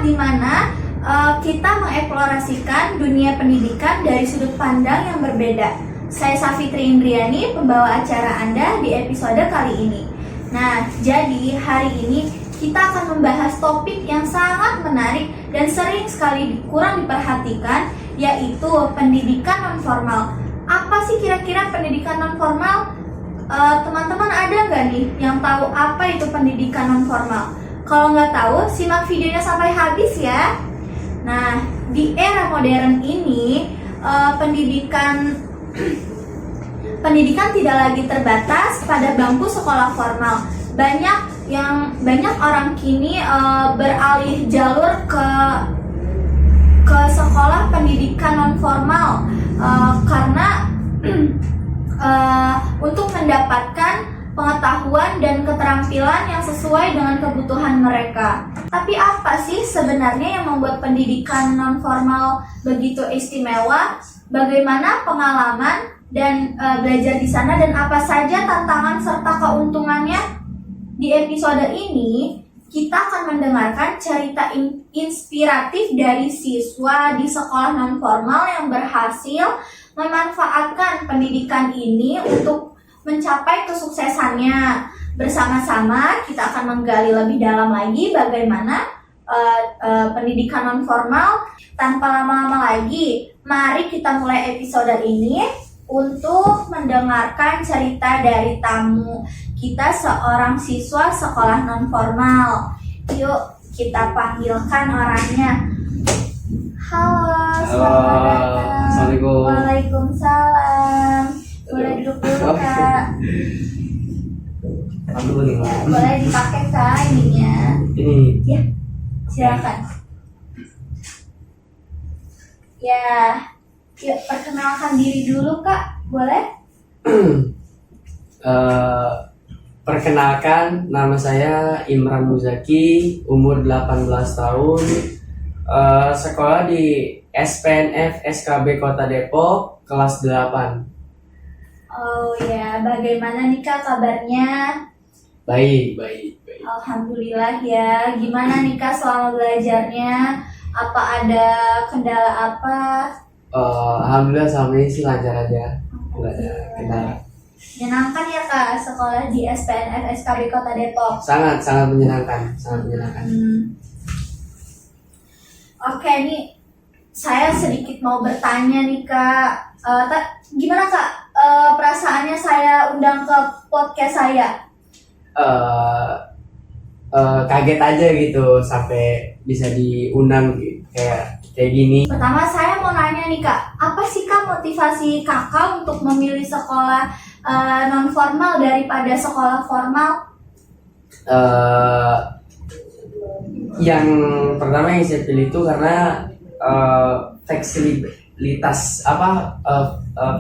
di mana kita mengeksplorasikan dunia pendidikan dari sudut pandang yang berbeda. Saya Safitri Indriani, pembawa acara Anda di episode kali ini. Nah, jadi hari ini kita akan membahas topik yang sangat menarik dan sering sekali kurang diperhatikan, yaitu pendidikan non-formal. Apa sih kira-kira pendidikan non-formal? Teman-teman ada nggak nih yang tahu apa itu pendidikan non-formal? Kalau nggak tahu, simak videonya sampai habis ya. Nah, di era modern ini, pendidikan tidak lagi terbatas pada bangku sekolah formal. Banyak orang kini beralih jalur ke sekolah pendidikan non formal karena untuk mendapatkan pengetahuan dan keterampilan yang sesuai dengan kebutuhan mereka. Tapi apa sih sebenarnya yang membuat pendidikan non formal begitu istimewa? Bagaimana pengalaman dan belajar di sana, dan apa saja tantangan serta keuntungannya? Di episode ini kita akan mendengarkan cerita inspiratif dari siswa di sekolah non formal yang berhasil memanfaatkan pendidikan ini untuk mencapai kesuksesannya. Bersama-sama kita akan menggali lebih dalam lagi bagaimana pendidikan non formal. Tanpa lama-lama lagi, mari kita mulai episode ini untuk mendengarkan cerita dari tamu kita, seorang siswa sekolah non formal. Yuk kita panggilkan orangnya. Halo, selamat datang. Assalamualaikum. Waalaikumsalam. Boleh duduk dulu Kak. Boleh dipakai Kak ininya. Ini. Ya, silakan. Ya, yuk perkenalkan diri dulu Kak, boleh? Perkenalkan, nama saya Imran Muzaki, umur 18 tahun, sekolah di SPNF SKB Kota Depok, kelas 8. Oh ya, bagaimana nih Kak kabarnya? Baik. Alhamdulillah ya. Gimana nih Kak selama belajarnya? Apa ada kendala apa? Alhamdulillah selama ini sih lancar aja, nggak ada kendala. Menyenangkan ya Kak sekolah di SPNF SKB Kota Depok? Sangat menyenangkan. Oke, nih saya sedikit mau bertanya nih Kak. Gimana Kak perasaannya saya undang ke podcast saya? Kaget aja gitu sampai bisa diundang kayak gini. Pertama saya mau nanya nih Kak, apa sih Kak motivasi Kakak untuk memilih sekolah non formal daripada sekolah formal? Yang pertama yang saya pilih itu karena fleksibilitas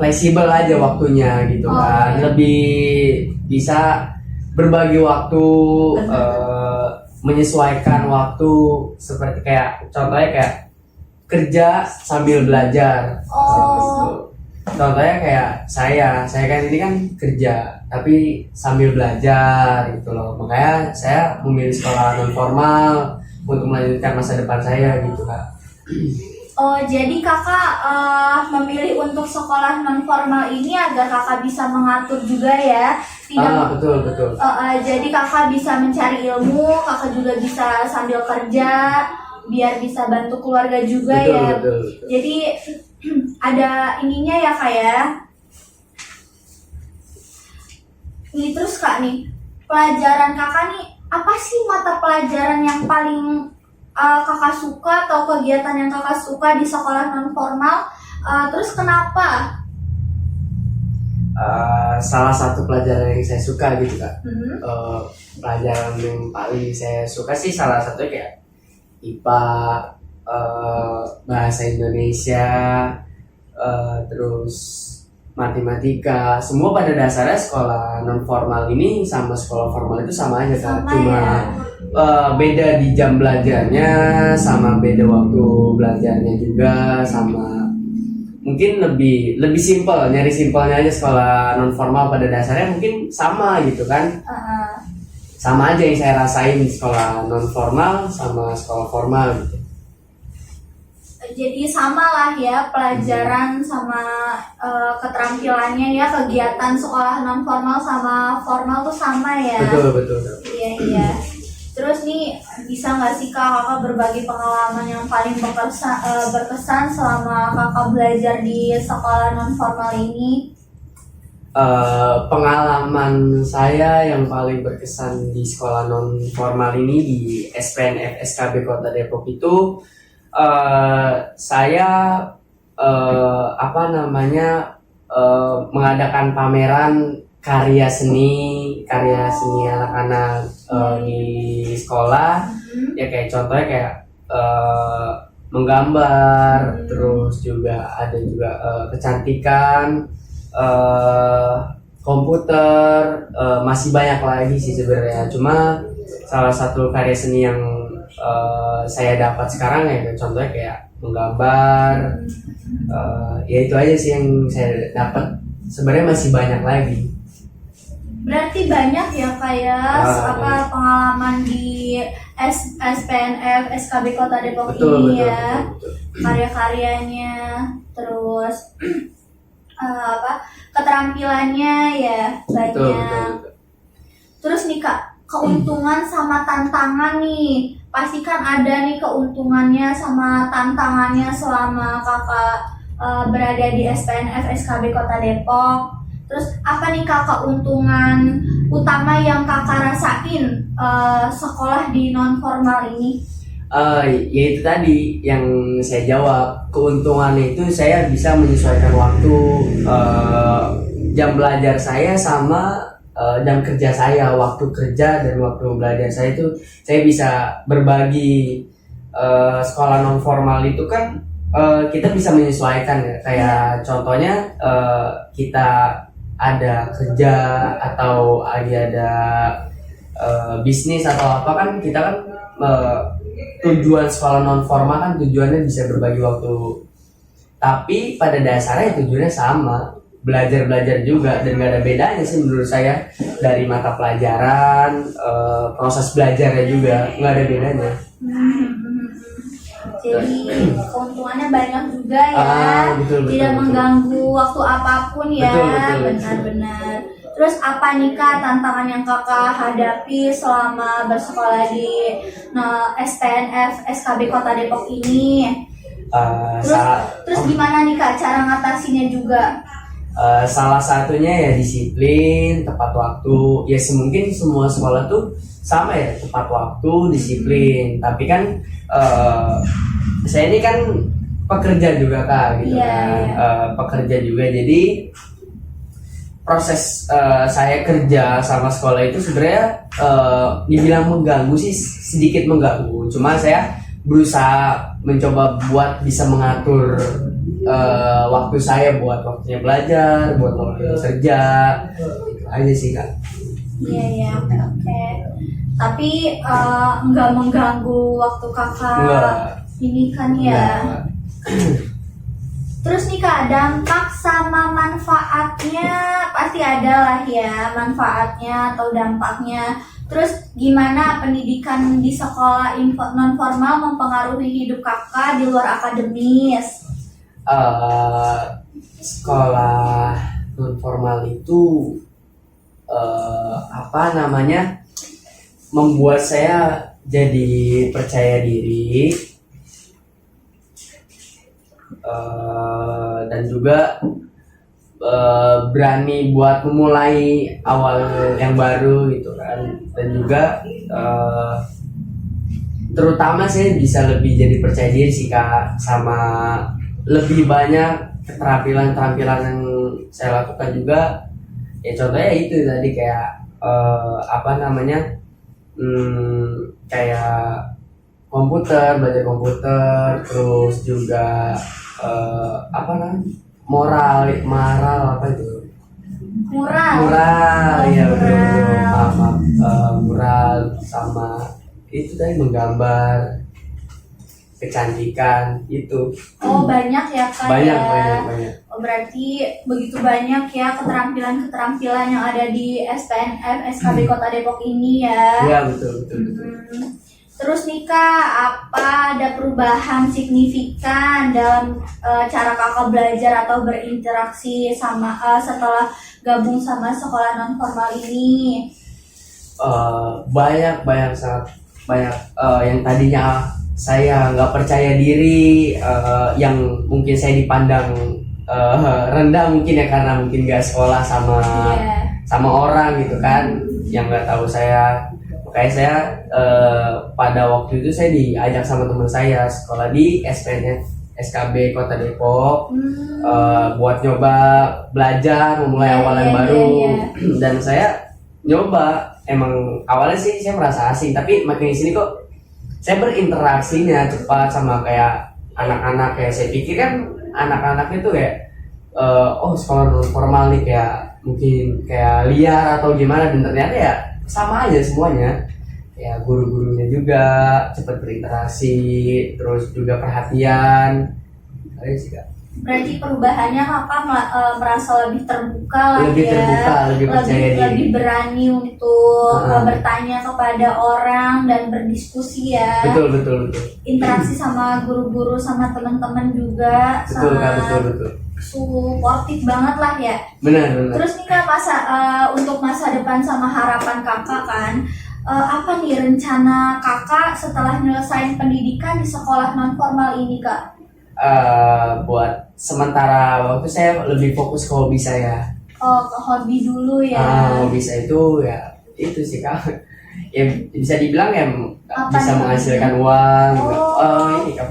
fleksibel aja waktunya gitu kan. Lebih bisa berbagi waktu, menyesuaikan waktu, seperti contohnya kayak kerja sambil belajar. Contohnya kayak saya kan ini kan kerja tapi sambil belajar gitu loh. Makanya saya memilih sekolah non formal untuk melanjutkan masa depan saya gitu Kak. Oh, jadi Kakak memilih untuk sekolah non formal ini agar Kakak bisa mengatur juga ya? Betul. Jadi Kakak bisa mencari ilmu, Kakak juga bisa sambil kerja, biar bisa bantu keluarga juga. Betul. Jadi ada ininya ya Kak ya. Nih terus Kak nih, pelajaran Kakak nih, apa sih mata pelajaran yang paling Kakak suka atau kegiatan yang Kakak suka di sekolah non formal? Terus kenapa? Salah satu pelajaran yang saya suka gitu Kak. Pelajaran yang paling saya suka sih salah satunya kayak IPA, bahasa Indonesia, terus matematika. Semua pada dasarnya sekolah non formal ini sama sekolah formal itu sama aja Kak. Cuma beda di jam belajarnya, sama beda waktu belajarnya juga, sama mungkin lebih simpel, nyari simpelnya aja. Sekolah non formal pada dasarnya mungkin sama gitu kan. sama aja yang saya rasain di sekolah non formal sama sekolah formal gitu. Jadi sama lah ya pelajaran sama keterampilannya ya, kegiatan sekolah non formal sama formal tuh sama ya. Betul. Iya iya. Terus nih bisa nggak sih kak kakak berbagi pengalaman yang paling berkesan selama kakak belajar di sekolah non formal ini? Pengalaman saya yang paling berkesan di sekolah non formal ini di SPNF SKB Kota Depok itu saya mengadakan pameran karya seni anak-anak di sekolah. Ya kayak contohnya kayak menggambar, terus juga ada juga kecantikan, komputer, masih banyak lagi sih sebenarnya. Cuma salah satu karya seni yang saya dapat sekarang ya contohnya kayak menggambar, ya itu aja sih yang saya dapat. Sebenarnya masih banyak lagi. Berarti banyak ya kayak pengalaman di SPNF SKB Kota Depok ini ya. Betul. Karya-karyanya, terus keterampilannya ya banyak. Betul. Terus nih kak, keuntungan sama tantangan nih, pasti kan ada nih keuntungannya sama tantangannya selama kakak berada di SPNF SKB Kota Depok. Terus apa nih kak keuntungan utama yang kakak rasain sekolah di non formal ini? Ya itu tadi yang saya jawab, keuntungannya itu saya bisa menyesuaikan waktu jam belajar saya sama jam kerja saya, waktu kerja dan waktu belajar saya itu saya bisa berbagi. Sekolah non formal itu kan kita bisa menyesuaikan ya, kayak contohnya kita ada kerja atau ada bisnis atau apa kan kita kan tujuan sekolah non formal kan tujuannya bisa berbagi waktu, tapi pada dasarnya tujuannya sama, belajar juga, dan gak ada bedanya sih menurut saya dari mata pelajaran, proses belajarnya juga nggak ada bedanya. Jadi keuntungannya banyak juga ya, betul. tidak mengganggu waktu apapun ya. Betul. Benar. Terus apa nih kak tantangan yang kakak hadapi selama bersekolah di SPNF SKB Kota Depok ini? Terus gimana nih kak cara ngatasinya juga? Salah satunya ya disiplin, tepat waktu. Ya mungkin semua sekolah tuh sama ya, tepat waktu, disiplin. Tapi kan saya ini kan pekerja juga kak, gitu kan. Pekerja juga, jadi proses saya kerja sama sekolah itu sebenarnya dibilang mengganggu sih, sedikit mengganggu. Cuma saya berusaha mencoba buat bisa mengatur waktu saya, buat waktunya belajar, buat waktunya kerja, itu aja sih kak. Iya, oke. Tapi nggak mengganggu waktu kakak. Enggak. Ini kan ya. Terus nih kak, dampak sama manfaatnya pasti ada lah ya, manfaatnya atau dampaknya. Terus gimana pendidikan di sekolah non formal mempengaruhi hidup kakak di luar akademis? Sekolah non formal itu membuat saya jadi percaya diri, dan juga berani buat memulai awal yang baru gitu kan. Dan juga terutama saya bisa lebih jadi percaya diri sih kak, sama lebih banyak keterampilan yang saya lakukan juga. Ya contohnya itu tadi kayak kayak belajar komputer, terus juga moral apa itu? Mural, ya betul. Maaf. Mural sama itu tadi menggambar, kecantikan itu. Oh banyak ya kak. Banyak. Berarti begitu banyak ya keterampilan-keterampilan yang ada di SPNF SKB Kota Depok ini ya. Iya, betul. Terus nih Kak, apa ada perubahan signifikan dalam cara Kakak belajar atau berinteraksi sama setelah gabung sama sekolah non formal ini? Banyak sangat banyak. Yang tadinya saya nggak percaya diri, yang mungkin saya dipandang rendah mungkin ya, karena mungkin nggak sekolah sama orang gitu kan, yang nggak tahu saya. Makanya saya pada waktu itu saya diajak sama teman saya sekolah di SPNF SKB Kota Depok, buat nyoba belajar, memulai awal yang baru. Dan saya nyoba, emang awalnya sih saya merasa asing, tapi makin di sini kok saya berinteraksinya cepat sama kayak anak-anak. Kayak saya pikir kan anak-anak itu kayak sekolah non formal nih kayak mungkin kayak liar atau gimana, dan ternyata ya sama aja semuanya. Ya guru-gurunya juga cepat berinteraksi, terus juga perhatian. Ayo sih Kak. Berarti perubahannya Kakak merasa lebih terbuka lah, lebih ya, terbuka, lebih percaya diri, lebih berani untuk bertanya kepada orang dan berdiskusi ya. Betul. Interaksi sama guru-guru, sama teman-teman juga. Betul Kak, betul. Suportif banget lah ya. Benar. Terus nih Kak, untuk masa depan sama harapan Kakak kan, apa nih rencana Kakak setelah nyelesain pendidikan di sekolah non formal ini Kak? Buat sementara waktu saya lebih fokus ke hobi saya. Ke hobi dulu ya. Hobi saya itu ya itu sih Kak. Ya bisa dibilang ya Apa bisa nih? menghasilkan uang. Oh. Ini Kak,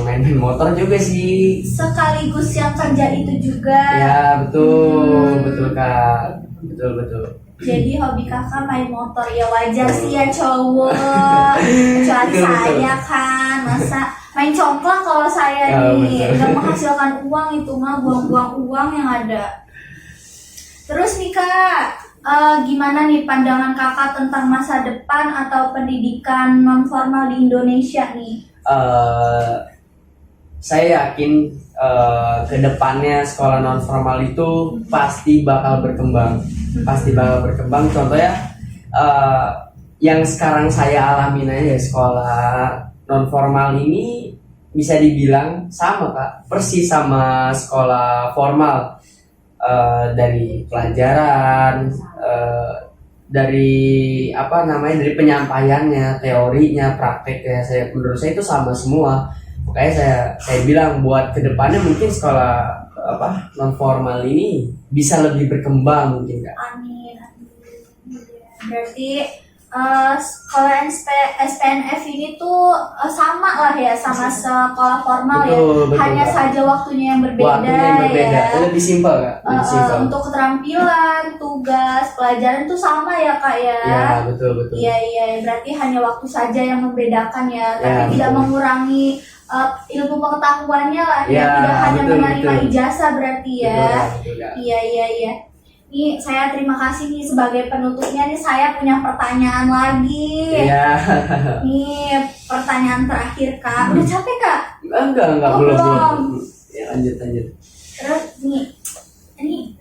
main motor juga sih. Sekaligus yang kerja itu juga. Ya betul Kak, betul. Jadi hobi Kakak main motor, ya wajar sih ya cowok. Kecuali Betul. saya kan, masa main congklak kalau saya Ya, nih betul. nggak menghasilkan uang, itu mah buang-buang uang yang ada. Terus nih Kak, gimana nih pandangan Kakak tentang masa depan atau pendidikan non formal di Indonesia nih? Saya yakin ke depannya sekolah non formal itu pasti bakal berkembang. Contohnya yang sekarang saya alamin aja, sekolah non formal ini bisa dibilang sama Kak, persis sama sekolah formal. Dari pelajaran, dari dari penyampaiannya, teorinya, prakteknya, menurut saya itu sama semua. Makanya saya bilang buat kedepannya mungkin sekolah non formal ini bisa lebih berkembang mungkin Kak. Amin. Berarti sekolah SPNF ini tuh sama lah ya sama sekolah formal. Betul, hanya Kak. saja waktunya yang berbeda, Waktunya yang berbeda, ya. lebih simpel Kak, lebih simpel. Untuk keterampilan, tugas, pelajaran tuh sama ya Kak ya. Ya betul. Iya, berarti hanya waktu saja yang membedakan ya, tapi Ya, tidak betul. mengurangi ilmu pengetahuannya lah ya, Ya, tidak hanya betul, menerima betul. ijazah berarti ya. Betul, Kak. Iya. Nih saya terima kasih nih sebagai penutupnya nih, saya punya pertanyaan lagi. Iya. Nih pertanyaan terakhir Kak. Udah capek Kak? Enggak, Oh, belum. belum. Ya, lanjut. Terus nih, ini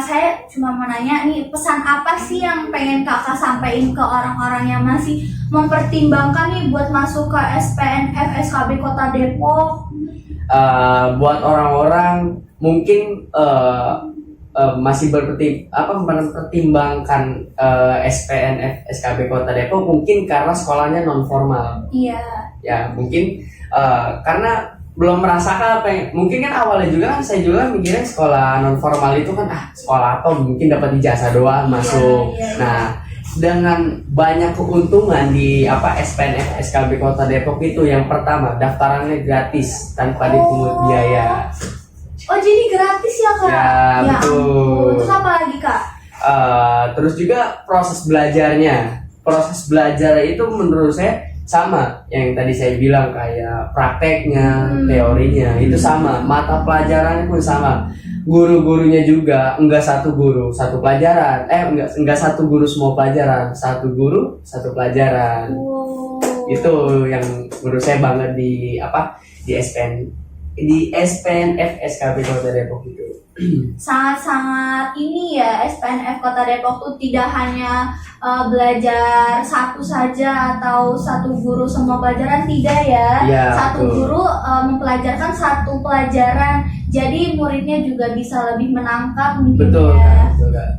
saya cuma mau nanya nih, pesan apa sih yang pengen Kakak sampaikan ke orang-orang yang masih mempertimbangkan nih buat masuk ke SPNF SKB Kota Depok? Buat orang-orang mungkin masih mempertimbangkan SPNF SKB Kota Depok mungkin karena sekolahnya non formal. Iya. Ya mungkin karena belum merasakan mungkin kan awalnya juga kan saya juga mikirnya sekolah non formal itu kan sekolah apa mungkin dapat ijazah doang masuk. Iya. Nah, dengan banyak keuntungan di SPNF SKB Kota Depok itu, yang pertama daftarannya gratis tanpa dipungut biaya. Oh jadi gratis ya Kak? Ya, betul. Ampun. Terus apa lagi Kak? Terus juga proses belajarnya. Proses belajar itu menurut saya sama yang tadi saya bilang, kayak prakteknya, teorinya itu sama, mata pelajarannya pun sama. Guru-gurunya juga enggak satu guru satu pelajaran, enggak satu guru semua pelajaran, satu guru satu pelajaran. Wow. Itu yang menurut saya banget di di di SPNF SKB Kota Depok itu. Sangat-sangat ini ya, SPNF Kota Depok tuh tidak hanya belajar satu saja atau satu guru semua pelajaran, tidak ya. Ya, Satu betul. guru mempelajarkan satu pelajaran, jadi muridnya juga bisa lebih menangkap mungkin Betul ya. Kak, betul Kak.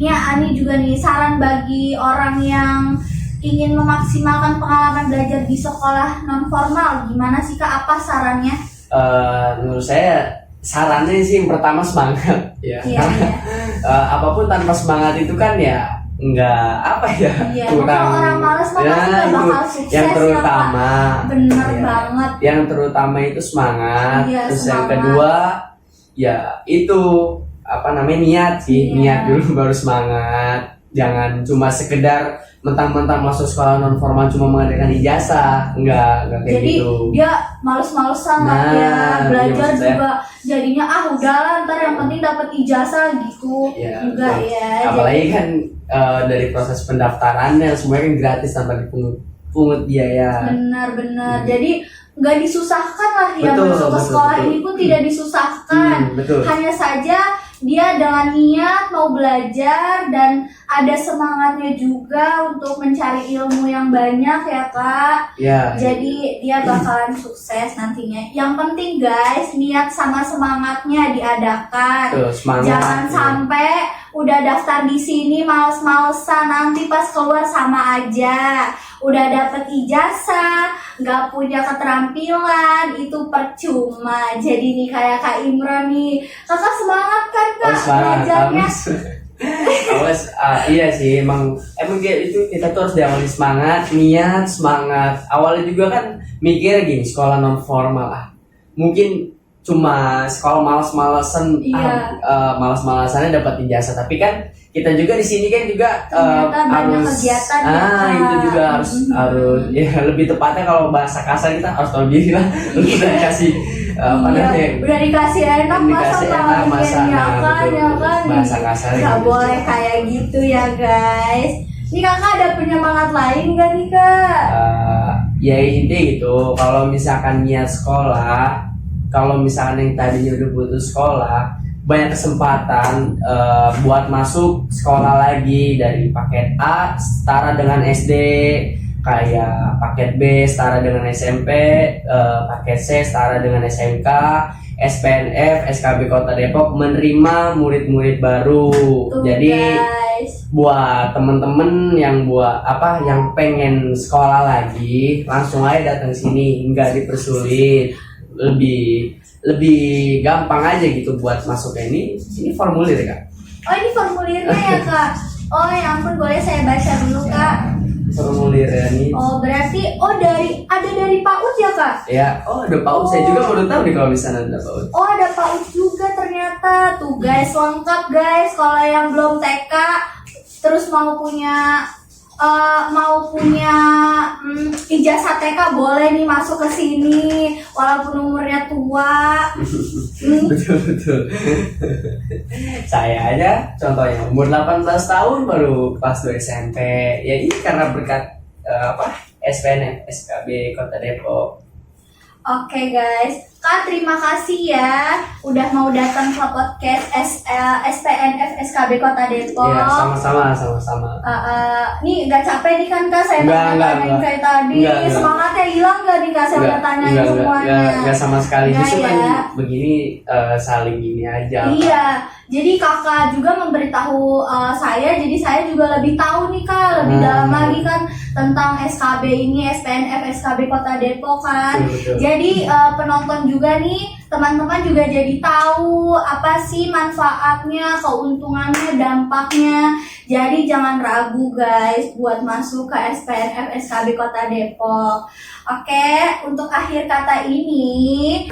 Nih Ani juga nih, saran bagi orang yang ingin memaksimalkan pengalaman belajar di sekolah non formal, gimana sih Kak? Apa sarannya? Menurut saya sarannya sih yang pertama semangat ya. Iya, iya. Apapun tanpa semangat itu kan ya nggak apa ya, Iya, kurang. kalau orang malas mah pasti nggak itu bakal sukses yang ya, terutama. Bener Ya. banget. Yang terutama itu semangat. Iya, Terus yang semangat. kedua ya itu apa namanya, niat sih. Iya. Niat dulu baru semangat. Jangan cuma sekedar mentang-mentang masuk sekolah non formal cuma mengadakan ijazah. Enggak kayak Jadi gitu. dia males-malesan lah Nah, ya, belajar iya, maksud saya. juga jadinya udahlah ntar yang penting dapat ijazah gitu. Iya, Enggak betul. ya. Apalagi kan dari proses pendaftarannya semuanya kan gratis tanpa dipungut biaya. Benar-benar. Jadi nggak disusahkan lah ya, Betul, masuk ke betul, sekolah betul. ini pun tidak disusahkan. Betul. Hanya saja dia dengan niat mau belajar dan ada semangatnya juga untuk mencari ilmu yang banyak ya Kak. Ya. Jadi dia bakalan sukses nantinya. Yang penting guys, niat sama semangatnya diadakan. Tuh, semangat. Jangan ya. sampai udah daftar di sini males-malesan, nanti pas keluar sama aja. Udah dapet ijazah, nggak punya keterampilan, itu percuma. Jadi nih kayak Kak Imran nih, kakak semangat kan Kak Semangat. belajarnya? Awas, iya sih, emang kayak itu kita tuh harus diawali semangat, niat, semangat. Awalnya juga kan mikir gini, sekolah non formal lah. Mungkin cuma sekolah malas-malasan, Iya. malas-malasannya dapat ijazah. Tapi kan kita juga di sini kan juga Ternyata banyak harus, kegiatan ya, Kak. itu juga harus ya lebih tepatnya kalau bahasa kasar kita harus tahu diri lah. Udah dikasih apa Iya, namanya? udah dikasih enak masa Dikasih enak, masa, bahagian ya nah, kan, betul, ya betul. kan. Bahasa kasarnya Nggak gitu. boleh kayak gitu ya guys. Nih kakak ada penyemangat lain gak nih Kak? Ya intinya gitu, kalau misalkan niat sekolah, kalau misalkan yang tadinya udah putus sekolah, banyak kesempatan buat masuk sekolah lagi dari paket A setara dengan SD, kayak paket B setara dengan SMP, paket C setara dengan SMK, SPNF, SKB Kota Depok menerima murid-murid baru. Tuh, Jadi guys. buat temen-temen yang yang pengen sekolah lagi, langsung aja datang sini, nggak dipersulit, lebih gampang aja gitu buat masuk ke ini formulir Kak. Oh ini formulirnya ya Kak? Oh ya ampun, boleh saya baca dulu Kak? Formulirnya nih. Oh berarti ada dari PAUD ya Kak? Ya, ada PAUD. Saya juga baru tahu nih kalau di sana ada PAUD. Oh ada PAUD juga ternyata. Tuh guys, lengkap guys. Kalau yang belum TK terus mau punya ijazah TK boleh nih masuk ke sini walaupun umurnya tua. Betul. Saya aja contohnya umur 18 tahun baru kelas 2 SMP. Ya ini karena berkat SPNF SKB Kota Depok. Oke guys, Kak terima kasih ya udah mau datang ke podcast SPNF SKB Kota Depok. Ya, sama-sama. Nih gak capek nih kan Kak saya tanya-tanyain kayak tadi. Enggak. Semangatnya hilang gak nih Kak saya udah tanyain semuanya? Enggak sama sekali. Enggak Justru kan ya. begini saling gini aja. Iya, jadi kakak juga memberitahu saya, jadi saya juga lebih tahu nih Kak, lebih dalam lagi kan tentang SKB ini, SPNF SKB Kota Depok kan. Betul. Jadi penonton juga nih, teman-teman juga jadi tahu apa sih manfaatnya, keuntungannya, dampaknya. Jadi jangan ragu guys buat masuk ke SPNF SKB Kota Depok. Oke, untuk akhir kata ini